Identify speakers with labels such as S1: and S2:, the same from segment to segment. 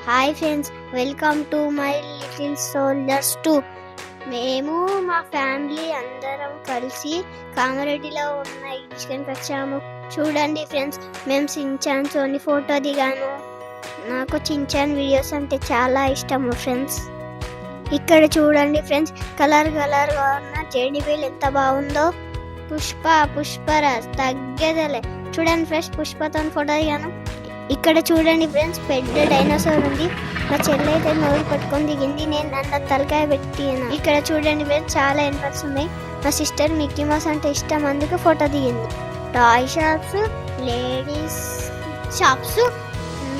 S1: Hi friends, welcome to my little soldiers 2. మేము మా family అందరం కలిసి కామారెడ్డిలో ఉన్న ఎగ్జిబిషన్కి వచ్చాము. చూడండి ఫ్రెండ్స్, మేము చించాన్ సోని ఫోటో దిగాను. నాకు చించాన్ వీడియోస్ అంటే చాలా ఇష్టము ఫ్రెండ్స్. ఇక్కడ చూడండి ఫ్రెండ్స్, కలర్గా ఉన్న జేడీబీల్ ఎంత బాగుందో. పుష్పరాజ్ తగ్గేదలే. చూడండి ఫ్రెండ్స్, పుష్పతో ఫోటో దిగాను. ఇక్కడ చూడండి ఫ్రెండ్స్, పెద్ద డైనోసార్ ఉంది. మా చెల్లి అయితే నోరు పట్టుకొని దిగింది, నేను దాంట్లో తలకాయ పెట్టినా. ఇక్కడ చూడండి ఫ్రెండ్స్, చాలా ఎనిమల్స్ ఉన్నాయి. మా సిస్టర్ మిక్కీ మౌస్ అంటే ఇష్టం, అందుకే ఫోటో దిగింది. Toy shops, ladies shops,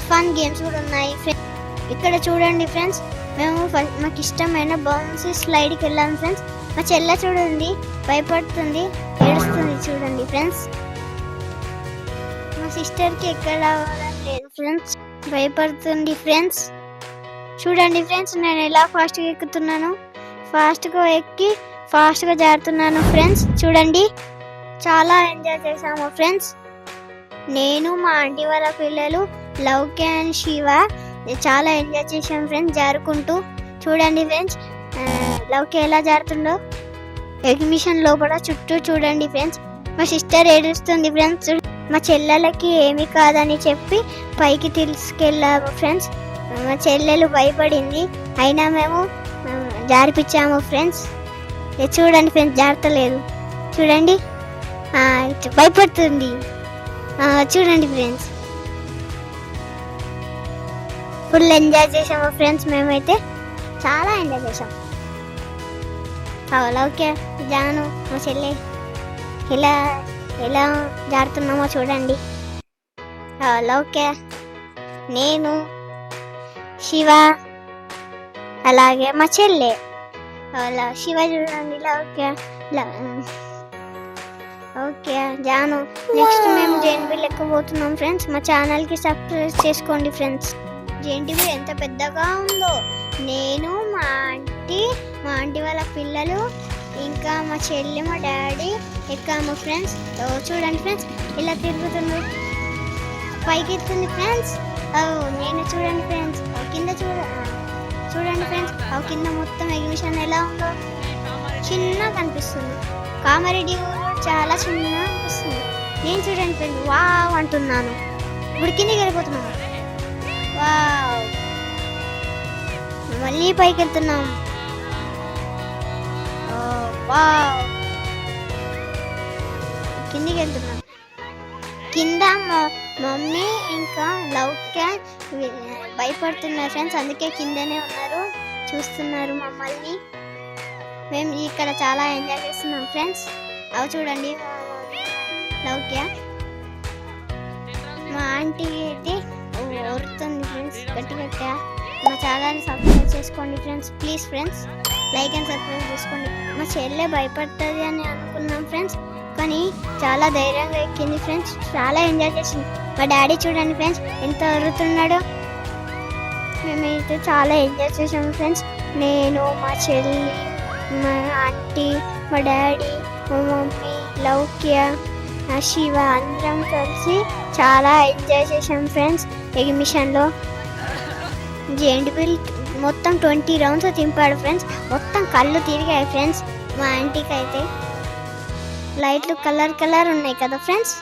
S1: fun games కూడా ఉన్నాయి ఫ్రెండ్స్. ఇక్కడ చూడండి ఫ్రెండ్స్, మేము మాకు ఇష్టమైన బౌన్సీ స్లైడ్కి వెళ్ళాము ఫ్రెండ్స్. మా చెల్లె చూడండి భయపడుతుంది, ఏడుస్తుంది. చూడండి ఫ్రెండ్స్, మా సిస్టర్కి ఎక్కడ లేదు ఫ్రెండ్స్, భయపడుతుంది ఫ్రెండ్స్. చూడండి ఫ్రెండ్స్, నేను ఎలా ఫాస్ట్గా ఎక్కుతున్నాను, ఫాస్ట్గా ఎక్కి ఫాస్ట్గా జారుతున్నాను ఫ్రెండ్స్. చూడండి, చాలా ఎంజాయ్ చేసాము ఫ్రెండ్స్. నేను మా ఆంటీ వాళ్ళ పిల్లలు లౌక్య అండ్ శివ చాలా ఎంజాయ్ చేసాం ఫ్రెండ్స్ జారుకుంటూ. చూడండి ఫ్రెండ్స్, లౌక్య ఎలా జారుతుందో. ఎగ్జిబిషన్ లోపల చుట్టూ చూడండి ఫ్రెండ్స్. మా సిస్టర్ ఏడుస్తుంది ఫ్రెండ్స్. మా చెల్లెలకి ఏమి కాదని చెప్పి పైకి తీసుకెళ్ళాము ఫ్రెండ్స్. మా చెల్లెలు భయపడింది, అయినా మేము జారిపించాము ఫ్రెండ్స్. చూడండి ఫ్రెండ్స్, జారతలేదు. చూడండి, భయపడుతుంది. చూడండి ఫ్రెండ్స్, ఫుల్ ఎంజాయ్ చేసాము ఫ్రెండ్స్. మేమైతే చాలా ఎంజాయ్ చేసాం. ఓకే జాను, మా చెల్లె ఎలా జారుతున్నామో చూడండి. ఓకే, నేను, శివ, అలాగే మా చెల్లె. శివ చూడండి, ఓకే జాను. నెక్స్ట్ మేము జేఎన్బీ ఎక్కబోతున్నాం ఫ్రెండ్స్. మా ఛానల్కి సబ్స్క్రైబ్ చేసుకోండి ఫ్రెండ్స్. జేఎన్బీ ఎంత పెద్దగా ఉందో. నేను, మా ఆంటీ వాళ్ళ పిల్లలు, ఇంకా మా చెల్లి, మా డాడీ ఎక్కాము ఫ్రెండ్స్. చూడండి ఫ్రెండ్స్, ఇలా తిరుగుతుంది, పైకి ఎత్తుంది ఫ్రెండ్స్. నేను చూడండి ఫ్రెండ్స్, కింద చూడండి ఫ్రెండ్స్, కింద మొత్తం ఎగ్జిబిషన్ ఎలా ఉందో చిన్నగా కనిపిస్తుంది. కామారెడ్డి ఊరు చాలా చిన్నగా అనిపిస్తుంది. నేను చూడండి ఫ్రెండ్స్, వావ్ అంటున్నాను. ఇప్పుడు కిందకి వెళ్ళిపోతున్నాను. వావ్, మళ్ళీ పైకి వెళ్తున్నాం. వావ్, కిందికి వెళ్తున్నాం. కింద మమ్మీ ఇంకా లౌక్య భయపడుతున్నారు ఫ్రెండ్స్, అందుకే కిందనే ఉన్నారు, చూస్తున్నారు మమ్మల్ని. మేము ఇక్కడ చాలా ఎంజాయ్ చేస్తున్నాం ఫ్రెండ్స్. అవి చూడండి, లౌక్య. మా ఆంటీ అయితే ఓరుతుంది ఫ్రెండ్స్ గట్టిగా. మా ఛానల్ని సబ్స్క్రైబ్ చేసుకోండి friends, please friends. Like and subscribe చేసుకోండి. మా చెల్లె భయపడుతుంది అని అనుకున్నాం ఫ్రెండ్స్, కానీ చాలా ధైర్యంగా ఎక్కింది ఫ్రెండ్స్. చాలా ఎంజాయ్ చేసింది. మా డాడీ చూడండి ఫ్రెండ్స్, ఎంత అరుతున్నాడో. మేమైతే చాలా ఎంజాయ్ చేసాము ఫ్రెండ్స్. నేను, మా చెల్లి, మా ఆంటీ, మా డాడీ, మా మమ్మీ, లౌక్య, శివ అందరం కలిసి చాలా ఎంజాయ్ చేసాం ఫ్రెండ్స్. ఎగ్జిబిషన్లో జేఎన్బీ మొత్తం 20 రౌండ్స్ తింపాడు ఫ్రెండ్స్. మొత్తం కళ్ళు తిరిగాయి ఫ్రెండ్స్. మా ఆంటీకి అయితే లైట్లు కలర్ ఉన్నాయి కదా ఫ్రెండ్స్.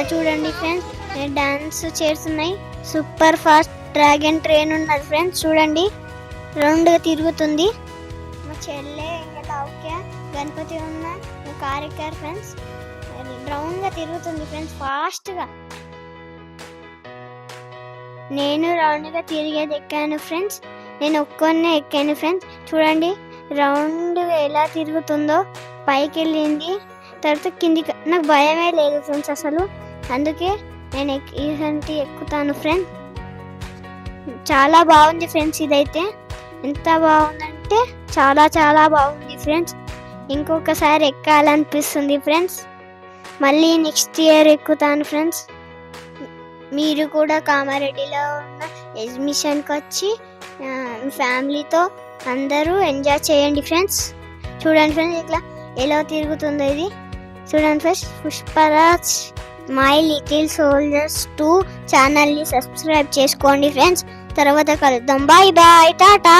S1: చూడండి ఫ్రెండ్స్, డాన్స్ చేస్తున్నాయి. సూపర్ ఫాస్ట్ డ్రాగన్ ట్రైన్ ఉన్నది ఫ్రెండ్స్. చూడండి, రౌండ్గా తిరుగుతుంది. మా చెల్లె ఇంకా లౌక్య, గణపతి ఉన్న కార్ ఎక్కారు ఫ్రెండ్స్. రౌండ్గా తిరుగుతుంది ఫ్రెండ్స్, ఫాస్ట్గా. నేను రౌండ్గా తిరిగేది ఎక్కాను ఫ్రెండ్స్. నేను ఒక్కనే ఎక్కాను ఫ్రెండ్స్. చూడండి, రౌండ్ ఎలా తిరుగుతుందో పైకి వెళ్ళింది, తర్వాత కిందికి. నాకు భయమే లేదు ఫ్రెండ్స్ అసలు, అందుకే నేను ఇదంటే ఎక్కుతాను ఫ్రెండ్స్. చాలా బాగుంది ఫ్రెండ్స్, ఇదైతే ఎంత బాగుందంటే చాలా చాలా బాగుంది ఫ్రెండ్స్. ఇంకొకసారి ఎక్కాలనిపిస్తుంది ఫ్రెండ్స్. మళ్ళీ నెక్స్ట్ ఇయర్ ఎక్కుతాను ఫ్రెండ్స్. మీరు కూడా కామారెడ్డిలో ఉన్న ఎగ్జిబిషన్కి వచ్చి ఫ్యామిలీతో అందరూ ఎంజాయ్ చేయండి ఫ్రెండ్స్. చూడండి ఫ్రెండ్స్ ఇట్లా ఎలా తిరుగుతుందో ఇది. చూడండి friends, Pushparaj my little soldiers 2 ఛానల్ని సబ్స్క్రైబ్ చేసుకోండి ఫ్రెండ్స్. తర్వాత కలుద్దాం. Bye bye, Tata.